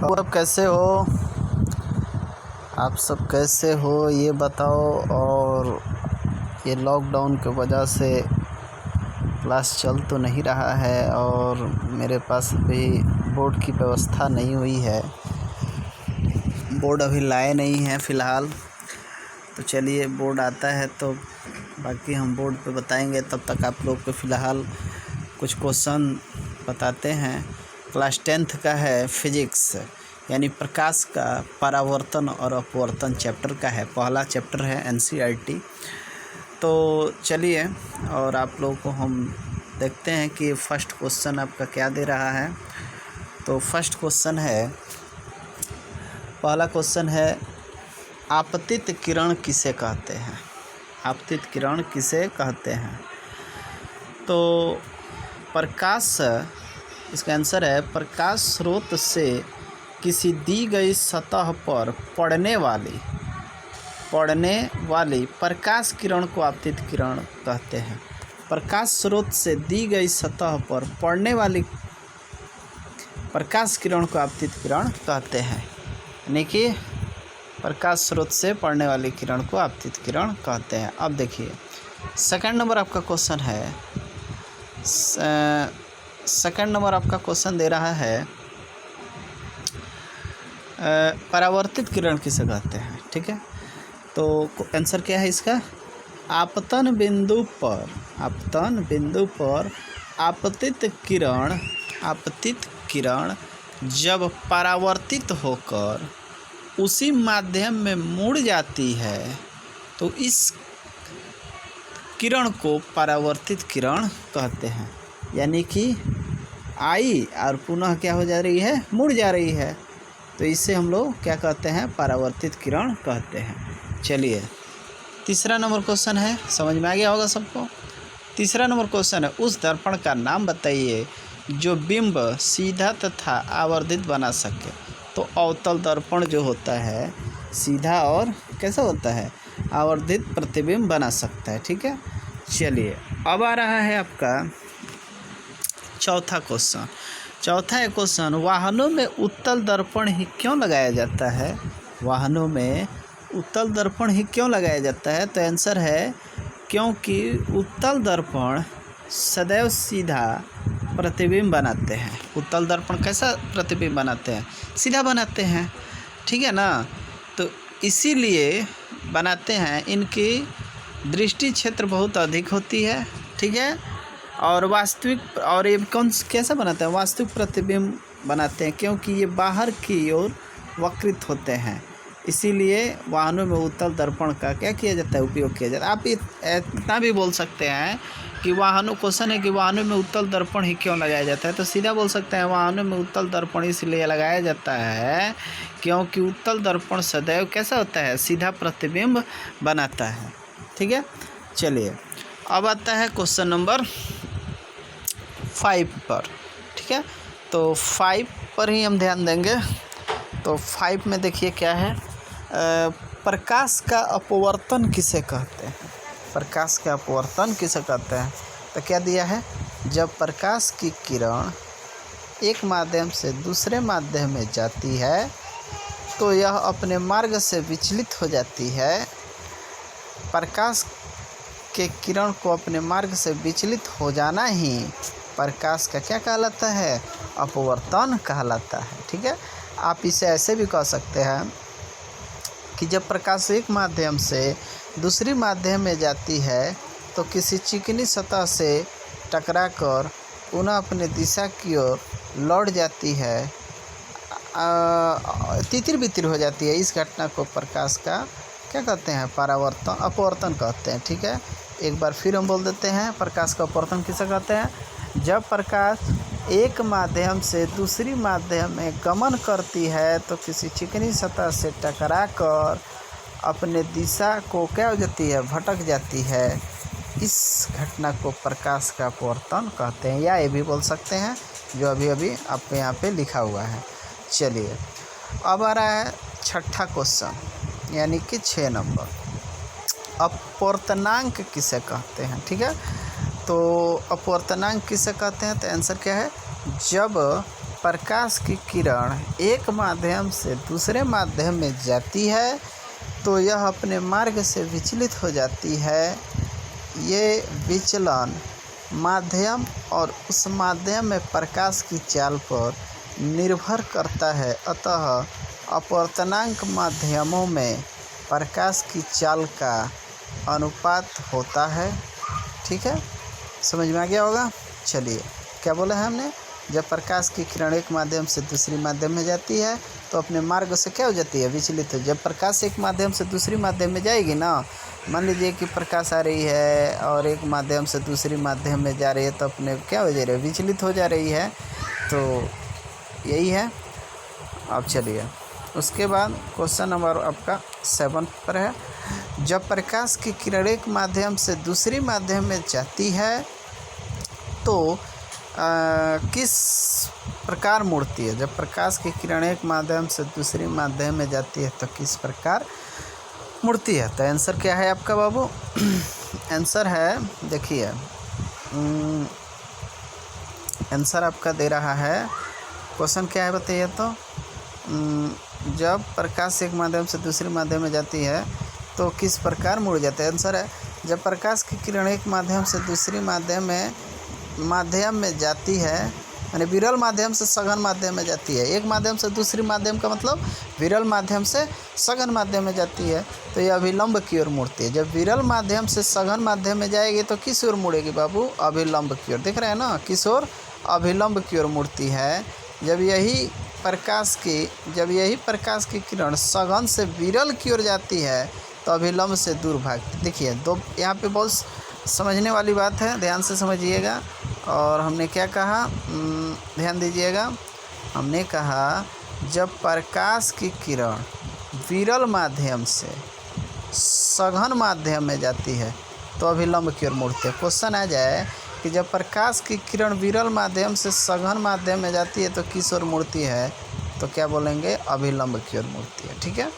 और अब कैसे हो? आप सब कैसे हो ये बताओ। और ये लॉकडाउन की वजह से क्लास चल तो नहीं रहा है और मेरे पास अभी बोर्ड की व्यवस्था नहीं हुई है। बोर्ड अभी लाए नहीं हैं फ़िलहाल। तो चलिए बोर्ड आता है तो बाकी हम बोर्ड पे बताएंगे। तब तक आप लोग को फ़िलहाल कुछ क्वेश्चन बताते हैं। क्लास 10th का है फिजिक्स, यानी प्रकाश का परावर्तन और अपवर्तन चैप्टर का है। पहला चैप्टर है NCERT। तो चलिए और आप लोगों को हम देखते हैं कि फ़र्स्ट क्वेश्चन आपका क्या दे रहा है। तो फर्स्ट क्वेश्चन है, पहला क्वेश्चन है, आपतित किरण किसे कहते हैं? आपतित किरण किसे कहते हैं? तो प्रकाश, इसका आंसर है प्रकाश स्रोत से किसी दी गई सतह पर पड़ने वाली प्रकाश किरण को आपतित किरण कहते हैं। प्रकाश स्रोत से दी गई सतह पर पड़ने वाली प्रकाश किरण को आपतित किरण कहते हैं। यानी कि प्रकाश स्रोत से पड़ने वाली किरण को आपतित किरण कहते हैं। अब देखिए सेकंड नंबर आपका क्वेश्चन है। सेकंड नंबर आपका क्वेश्चन दे रहा है, परावर्तित किरण किसे कहते हैं? ठीक है, तो आंसर क्या है इसका? आपतन बिंदु पर आपतित किरण जब परावर्तित होकर उसी माध्यम में मुड़ जाती है तो इस किरण को परावर्तित किरण कहते हैं। यानी कि आई और पुनः क्या हो जा रही है? मुड़ जा रही है। तो इसे हम लोग क्या कहते हैं? परावर्तित किरण कहते हैं। चलिए तीसरा नंबर क्वेश्चन है, समझ में आ गया होगा सबको। तीसरा नंबर क्वेश्चन है, उस दर्पण का नाम बताइए जो बिंब सीधा तथा आवर्धित बना सके। तो अवतल दर्पण जो होता है सीधा और कैसा होता है? आवर्धित प्रतिबिंब बना सकता है। ठीक है, चलिए अब आ रहा है आपका चौथा क्वेश्चन। चौथा क्वेश्चन, वाहनों में उत्तल दर्पण ही क्यों लगाया जाता है? वाहनों में उत्तल दर्पण ही क्यों लगाया जाता है? तो आंसर है क्योंकि उत्तल दर्पण सदैव सीधा प्रतिबिंब बनाते हैं। उत्तल दर्पण कैसा प्रतिबिंब बनाते हैं? सीधा बनाते हैं। ठीक है ना, तो इसीलिए बनाते हैं। इनकी दृष्टि क्षेत्र बहुत अधिक होती है। ठीक है, और वास्तविक, और ये कैसा बनाते हैं? वास्तविक प्रतिबिंब बनाते हैं क्योंकि ये बाहर की ओर वक्रित होते हैं। इसीलिए वाहनों में उत्तल दर्पण का क्या किया जाता है? उपयोग किया जाता है। आप इतना भी बोल सकते हैं कि वाहनों, क्वेश्चन है कि वाहनों में उत्तल दर्पण ही क्यों लगाया जाता है, तो सीधा बोल सकते हैं वाहनों में उत्तल दर्पण इसलिए लगाया जाता है क्योंकि उत्तल दर्पण सदैव कैसा होता है? सीधा प्रतिबिंब बनाता है। ठीक है, चलिए अब आता है क्वेश्चन नंबर 5 पर। ठीक है, तो 5 पर ही हम ध्यान देंगे। तो 5 में देखिए क्या है, प्रकाश का अपवर्तन किसे कहते हैं? प्रकाश का अपवर्तन किसे कहते हैं? तो क्या दिया है, जब प्रकाश की किरण एक माध्यम से दूसरे माध्यम में जाती है तो यह अपने मार्ग से विचलित हो जाती है। प्रकाश के किरण को अपने मार्ग से विचलित हो जाना ही प्रकाश का क्या कहलाता है? अपवर्तन कहलाता है। ठीक है, आप इसे ऐसे भी कह सकते हैं कि जब प्रकाश एक माध्यम से दूसरी माध्यम में जाती है तो किसी चिकनी सतह से टकराकर पुनः अपने दिशा की ओर लौट जाती है, तितिर बितिर हो जाती है। इस घटना को प्रकाश का क्या कहते हैं? परावर्तन, अपवर्तन कहते हैं। ठीक है, एक बार फिर हम बोल देते हैं, प्रकाश का अपवर्तन किसे कहते हैं? जब प्रकाश एक माध्यम से दूसरी माध्यम में गमन करती है तो किसी चिकनी सतह से टकराकर अपने दिशा को क्या हो जाती है? भटक जाती है। इस घटना को प्रकाश का अपवर्तन कहते हैं, या ये भी बोल सकते हैं जो अभी अभी आपके यहाँ पे लिखा हुआ है। चलिए अब आ रहा है छठा क्वेश्चन, यानी कि 6 नंबर, अपवर्तनांक किसे कहते हैं? ठीक है, तो अपवर्तनांक किसे कहते हैं? तो आंसर क्या है, जब प्रकाश की किरण एक माध्यम से दूसरे माध्यम में जाती है तो यह अपने मार्ग से विचलित हो जाती है। ये विचलन माध्यम और उस माध्यम में प्रकाश की चाल पर निर्भर करता है। अतः अपवर्तनांक माध्यमों में प्रकाश की चाल का अनुपात होता है। ठीक है, समझ में आ गया होगा। चलिए, क्या बोला है हमने? जब प्रकाश की किरण एक माध्यम से दूसरी माध्यम में जाती है तो अपने मार्ग से क्या हो जाती है? विचलित हो। जब प्रकाश एक माध्यम से दूसरी माध्यम में जाएगी ना, मान लीजिए कि प्रकाश आ रही है और एक माध्यम से दूसरी माध्यम में जा रही है, तो अपने क्या हो जा रही है? विचलित हो जा रही है। तो यही है। अब चलिए, उसके बाद क्वेश्चन नंबर आपका 7 पर है। जब प्रकाश की किरण एक माध्यम से दूसरी माध्यम में जाती है तो किस प्रकार मुड़ती है? जब प्रकाश की किरण एक माध्यम से दूसरी माध्यम में जाती है तो किस प्रकार मुड़ती है? तो आंसर क्या है आपका बाबू? आंसर है, देखिए, आंसर आपका दे रहा है, क्वेश्चन क्या है बताइए तो। जब प्रकाश एक माध्यम से दूसरी माध्यम में जाती है तो किस प्रकार मुड़ जाता है? आंसर है, जब प्रकाश की किरण एक माध्यम से दूसरी माध्यम में जाती है, यानी विरल माध्यम से सघन माध्यम में जाती है। एक माध्यम से दूसरी माध्यम का मतलब विरल माध्यम से सघन माध्यम में जाती है, तो यह अभिलंब की ओर मुड़ती है। जब विरल माध्यम से सघन माध्यम में जाएगी तो किस ओर मुड़ेगी बाबू? अभिलंब की ओर। देख रहे हैं ना, किस ओर? अभिलंब की ओर मुड़ती है। जब यही प्रकाश की किरण सघन से विरल की ओर जाती है तो अभिलंब से दूर भागती। देखिए, दो यहाँ पे बहुत समझने वाली बात है, ध्यान से समझिएगा। और हमने क्या कहा, ध्यान दीजिएगा। हमने कहा जब प्रकाश की किरण विरल माध्यम से सघन माध्यम में जाती है तो अभिलंब की ओर मुड़ती है। क्वेश्चन आ जाए कि जब प्रकाश की किरण विरल माध्यम से सघन माध्यम में जाती है तो किस ओर मुड़ती है? तो क्या बोलेंगे? अभिलंब की ओर मुड़ती है। ठीक है,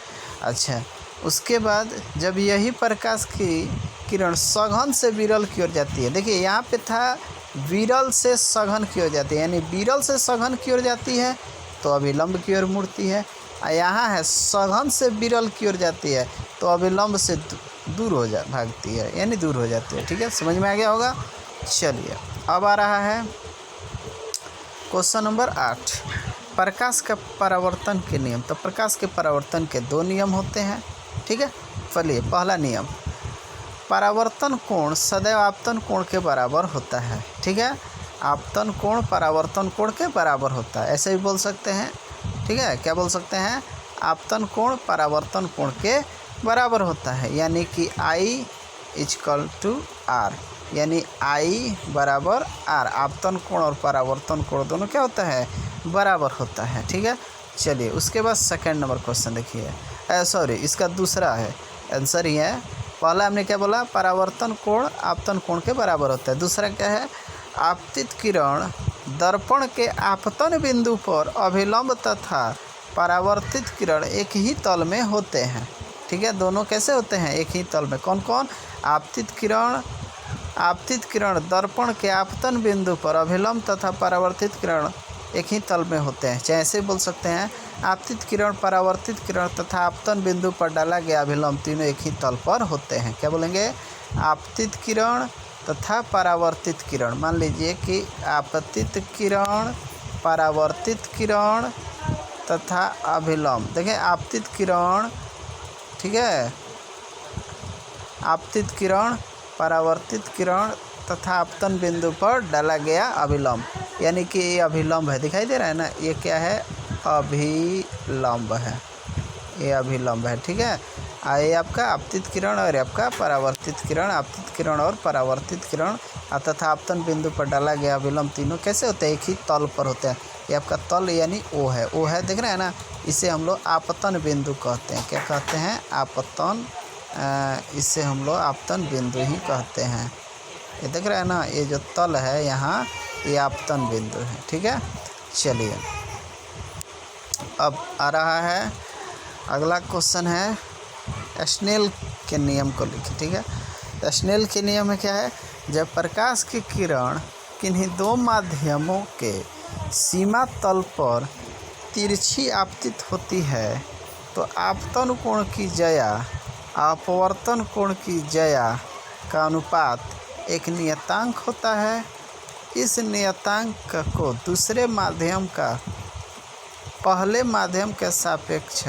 अच्छा। उसके बाद जब यही प्रकाश की किरण सघन से विरल की ओर जाती है, देखिए यहाँ पे था विरल से सघन की ओर जाती है, यानी विरल से सघन की ओर जाती है तो अभिलंब की ओर मुड़ती है। यहाँ है सघन से विरल की ओर जाती है तो अभिलंब से दूर भागती है, यानी दूर हो जाती है। ठीक है, समझ में आ गया होगा। चलिए, अब आ रहा है क्वेश्चन नंबर 8, प्रकाश का परावर्तन के नियम। तो प्रकाश के परावर्तन के 2 नियम होते हैं। ठीक है, चलिए, पहला नियम, परावर्तन कोण सदैव आपतन कोण के बराबर होता है। ठीक है, आपतन कोण परावर्तन कोण के बराबर होता है, ऐसे भी बोल सकते हैं। ठीक है, क्या बोल सकते हैं? आपतन कोण परावर्तन कोण के बराबर होता है, यानी कि I = R, यानी I बराबर R। आपतन कोण और परावर्तन कोण दोनों क्या होता है? बराबर होता है। ठीक है, चलिए, उसके बाद सेकंड नंबर क्वेश्चन देखिए, इसका दूसरा है, आंसर ही है। पहला हमने क्या बोला? परावर्तन कोण आपतन कोण के बराबर होता है। दूसरा क्या है? आपतित किरण दर्पण के आपतन बिंदु पर अभिलंब तथा परावर्तित किरण एक ही तल में होते हैं। ठीक है, दोनों कैसे होते हैं? एक ही तल में। कौन कौन? आपतित किरण दर्पण के आपतन बिंदु पर अभिलंब तथा परावर्तित किरण एक ही तल में होते हैं। चाहे ऐसे बोल सकते हैं, आपतित किरण, परावर्तित किरण तथा आपतन बिंदु पर डाला गया अभिलंब तीनों एक ही तल पर होते हैं। क्या बोलेंगे? आपतित किरण तथा परावर्तित किरण। मान लीजिए कि आपतित किरण, परावर्तित किरण तथा अभिलंब। देखिए, आपतित किरण, ठीक है, आपतित किरण, परावर्तित किरण तथा आपतन बिंदु पर डाला गया अभिलंब, यानी कि ये अभिलंब है। दिखाई दे रहा है ना, ये क्या है? अभिलंब है, ये अभिलंब है। ठीक है, ये आपका आपतित किरण और आपका परावर्तित किरण, आपतित किरण और परावर्तित किरण तथा आपतन बिंदु पर डाला गया अभिलंब तीनों कैसे होते हैं? एक ही तल पर होते हैं। ये आपका तल यानी ओ है, देख रहे हैं ना, इसे हम लोग आपतन बिंदु कहते हैं। क्या कहते हैं? आपतन, इसे हम लोग आपतन बिंदु ही कहते हैं। ये देख रहे हैं ना, ये जो तल है यहाँ, ये आपतन बिंदु है। ठीक है, चलिए, अब आ रहा है अगला क्वेश्चन है स्नेल के नियम को लिखिए। ठीक है, स्नेल के नियम में क्या है? जब प्रकाश की किरण किन्हीं 2 माध्यमों के सीमा तल पर तिरछी आपतित होती है तो आपतन कोण की ज्या अपवर्तन कोण की ज्या का अनुपात एक नियतांक होता है। इस नियतांक को दूसरे माध्यम का पहले माध्यम के सापेक्ष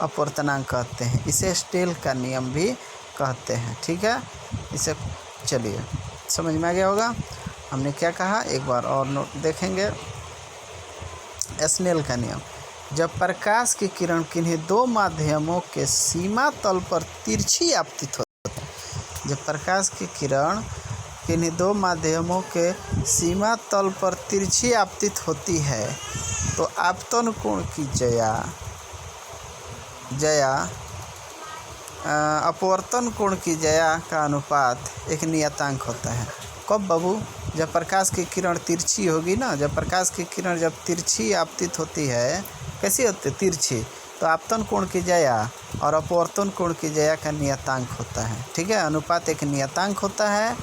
अपवर्तनांक कहते हैं। इसे स्नेल का नियम भी कहते हैं। ठीक है, इसे चलिए समझ में आ गया होगा। हमने क्या कहा एक बार और नोट देखेंगे। स्नेल का नियम, जब प्रकाश की किरण किन्हीं दो माध्यमों के सीमा तल पर तिरछी आपतित होती है, जब प्रकाश की किरण किन्हीं दो माध्यमों के सीमा तल पर तिरछी आपतित होती है तो आपतन कोण की ज्या अपवर्तन कोण की ज्या का अनुपात एक नियतांक होता है। कब बाबू? जब प्रकाश की किरण तिरछी होगी ना, जब प्रकाश की किरण जब तिरछी आपतित होती है, कैसी होती है? तिरछी, तो आपतन कोण की ज्या और अपवर्तन कोण की ज्या का नियतांक होता है। ठीक है, अनुपात एक नियतांक होता है।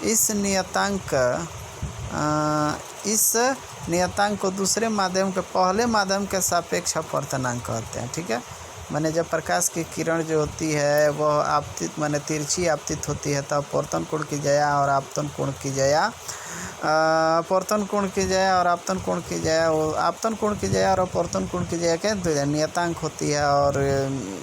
इस नियतांक को दूसरे माध्यम के पहले माध्यम के सापेक्ष अपवर्तनांक कहते हैं। ठीक है, माने जब प्रकाश की किरण जो होती है वह आपतित माने तिरछी आपतित होती है तो अपवर्तन कोण की ज्या और आपतन कोण की ज्या अपवर्तन कोण की ज्या और आपतन कोण की ज्या आपतन कोण की ज्या और अपवर्तन कोण की ज्या क्या नियतांक होती है। और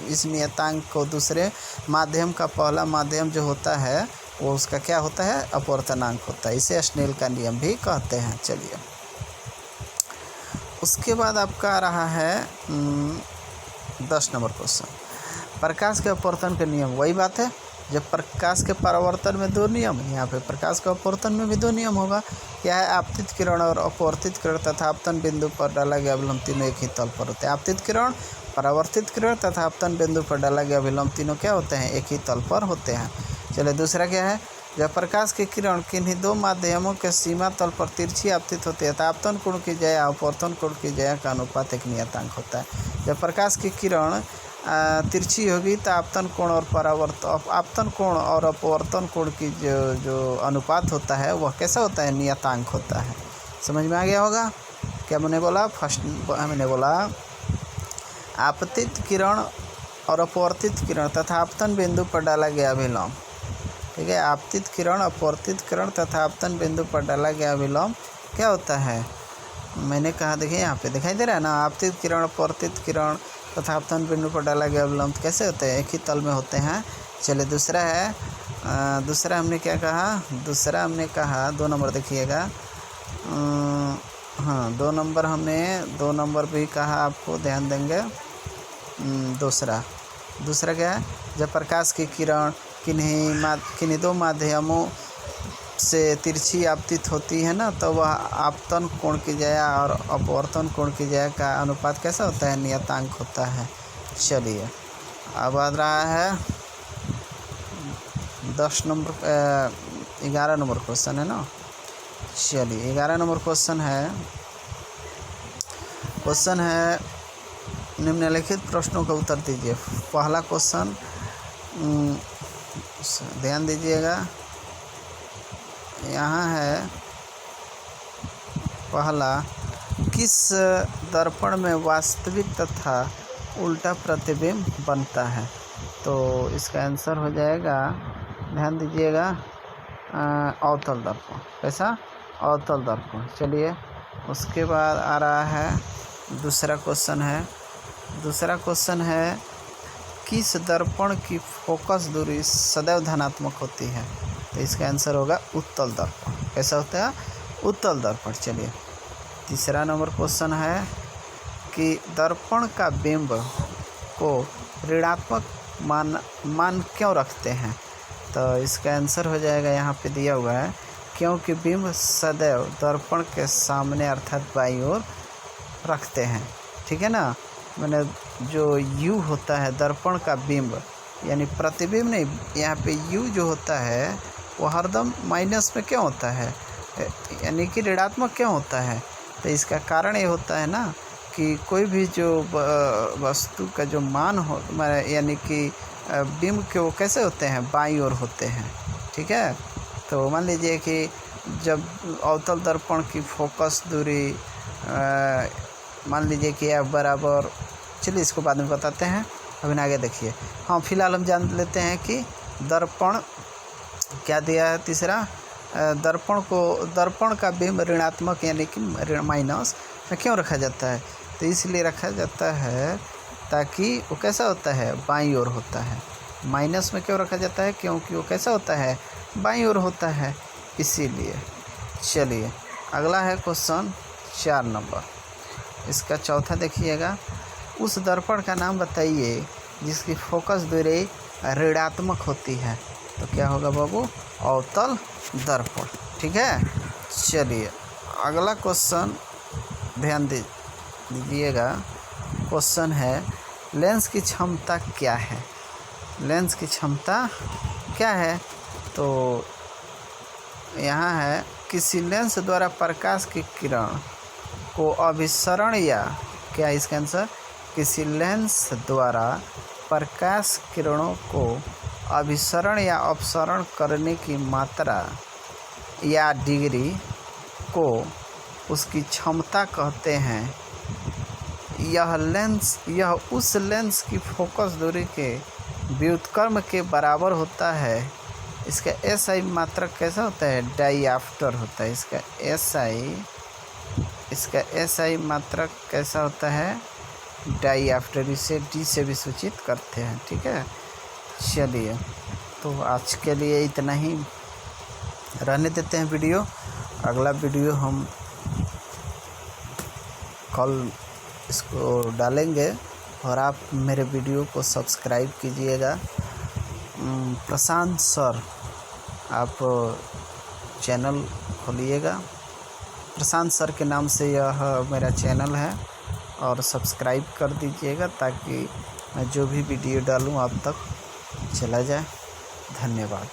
इस नियतांक को दूसरे माध्यम का पहला माध्यम जो होता है वो उसका क्या होता है? अपवर्तनांक होता है। इसे स्नेल का नियम भी कहते हैं। चलिए, उसके बाद आपका आ रहा है 10 नंबर क्वेश्चन, प्रकाश के अपवर्तन के नियम। वही बात है, जब प्रकाश के परावर्तन में दो नियम, यहाँ पे प्रकाश के अपवर्तन में भी दो नियम होगा। क्या है? आपतित किरण और अपवर्तित किरण तथा आपतन बिंदु पर डाला गया अभिलंब तीनों एक ही तल पर होते हैं। आपतित किरण, परावर्तित किरण तथा आपतन बिंदु पर डाला गया अभिलंब तीनों क्या होते हैं? एक ही तल पर होते हैं। चलिए, दूसरा क्या है? जब प्रकाश की किरण किन्हीं दो माध्यमों के सीमा तल पर तिरछी आपतित होती है तो आपतन कोण की ज्या अपवर्तन कोण की ज्या का अनुपात एक नियतांक होता है। जब प्रकाश की किरण तिरछी होगी तो आपतन कोण और अपवर्तन कोण की जो अनुपात होता है वह कैसा होता है? नियतांक होता है। समझ में आ गया होगा। क्या मैंने बोला? फर्स्ट मैंने बोला आपतित किरण और अपवर्तित किरण तथा आपतन बिंदु पर डाला गया अभिलंब। ठीक है, आपतित किरण, अपवर्तित किरण तथा आपतन बिंदु पर डाला गया अभिलंब क्या होता है? मैंने कहा, देखिए यहाँ पे दिखाई दे रहा है ना, आपतित किरण, अपवर्तित किरण तथा आपतन बिंदु पर डाला गया अभिलंब कैसे होते हैं? एक ही तल में होते हैं। चलिए, दूसरा है, दूसरा हमने क्या कहा? दूसरा हमने कहा 2 नंबर देखिएगा। हाँ, 2 नंबर भी कहा, आपको ध्यान देंगे। दूसरा क्या है? जब प्रकाश की किरण किन्हीं दो माध्यमों से तिरछी आपतित होती है ना तो वह आपतन कोण की ज्या और अपवर्तन कोण की ज्या का अनुपात कैसा होता है? नियतांक होता है। चलिए, अब आ रहा है 11 नंबर क्वेश्चन है ना। चलिए, 11 नंबर क्वेश्चन है निम्नलिखित प्रश्नों का उत्तर दीजिए। पहला क्वेश्चन ध्यान दीजिएगा, यहाँ है पहला, किस दर्पण में वास्तविक तथा उल्टा प्रतिबिंब बनता है? तो इसका आंसर हो जाएगा, ध्यान दीजिएगा, अवतल दर्पण। कैसा? अवतल दर्पण। चलिए, उसके बाद आ रहा है दूसरा क्वेश्चन है किस दर्पण की फोकस दूरी सदैव धनात्मक होती है? तो इसका आंसर होगा उत्तल दर्पण। कैसा होता है? उत्तल दर्पण। चलिए, तीसरा नंबर क्वेश्चन है कि दर्पण का बिंब को ऋणात्मक मान क्यों रखते हैं? तो इसका आंसर हो जाएगा, यहाँ पे दिया हुआ है, क्योंकि बिंब सदैव दर्पण के सामने अर्थात बाईं ओर रखते हैं। ठीक है ना, मैंने जो U होता है दर्पण का बिंब यानी प्रतिबिंब नहीं, यहाँ पे U जो होता है वो हरदम माइनस में क्यों होता है, यानी कि ऋणात्मक क्यों होता है? तो इसका कारण ये होता है ना कि कोई भी जो वस्तु का जो मान हो यानी कि बिंब के वो कैसे होते हैं? बाईं ओर होते हैं। ठीक है, तो मान लीजिए कि जब अवतल दर्पण की फोकस दूरी मान लीजिए कि F बराबर, चलिए इसको बाद में बताते हैं, अभी आगे देखिए। हाँ, फिलहाल हम जान लेते हैं कि दर्पण क्या दिया है तीसरा, दर्पण का बिंब ऋणात्मक यानी कि माइनस में क्यों रखा जाता है, तो इसलिए रखा जाता है ताकि वो कैसा होता है, बाईं ओर होता है। माइनस में क्यों रखा जाता है, क्योंकि वो कैसा होता है, बाईं ओर होता है, इसीलिए। चलिए अगला है क्वेश्चन 4 नंबर, इसका चौथा देखिएगा। उस दर्पण का नाम बताइए जिसकी फोकस दूरी ऋणात्मक होती है, तो क्या होगा बाबू, अवतल दर्पण। ठीक है, चलिए अगला क्वेश्चन ध्यान दीजिएगा। क्वेश्चन है लेंस की क्षमता क्या है, लेंस की क्षमता क्या है, तो यहाँ है किसी लेंस द्वारा प्रकाश की किरण को अभिसरण या, क्या इसका आंसर, किसी लेंस द्वारा प्रकाश किरणों को अभिसरण या अपसरण करने की मात्रा या डिग्री को उसकी क्षमता कहते हैं। यह उस लेंस की फोकस दूरी के व्युत्क्रम के बराबर होता है। इसका SI मात्रक कैसा होता है, डाईआफ्टर होता है। इसका SI मात्रक कैसा होता है, डाईआफ्टर, इसे D से भी सूचित करते हैं। ठीक है, चलिए तो आज के लिए इतना ही रहने देते हैं वीडियो। अगला वीडियो हम कल इसको डालेंगे, और आप मेरे वीडियो को सब्सक्राइब कीजिएगा। प्रशांत सर, आप चैनल खोलिएगा, प्रशांत सर के नाम से यह मेरा चैनल है, और सब्सक्राइब कर दीजिएगा ताकि मैं जो भी वीडियो डालूँ आप तक चला जाए। धन्यवाद।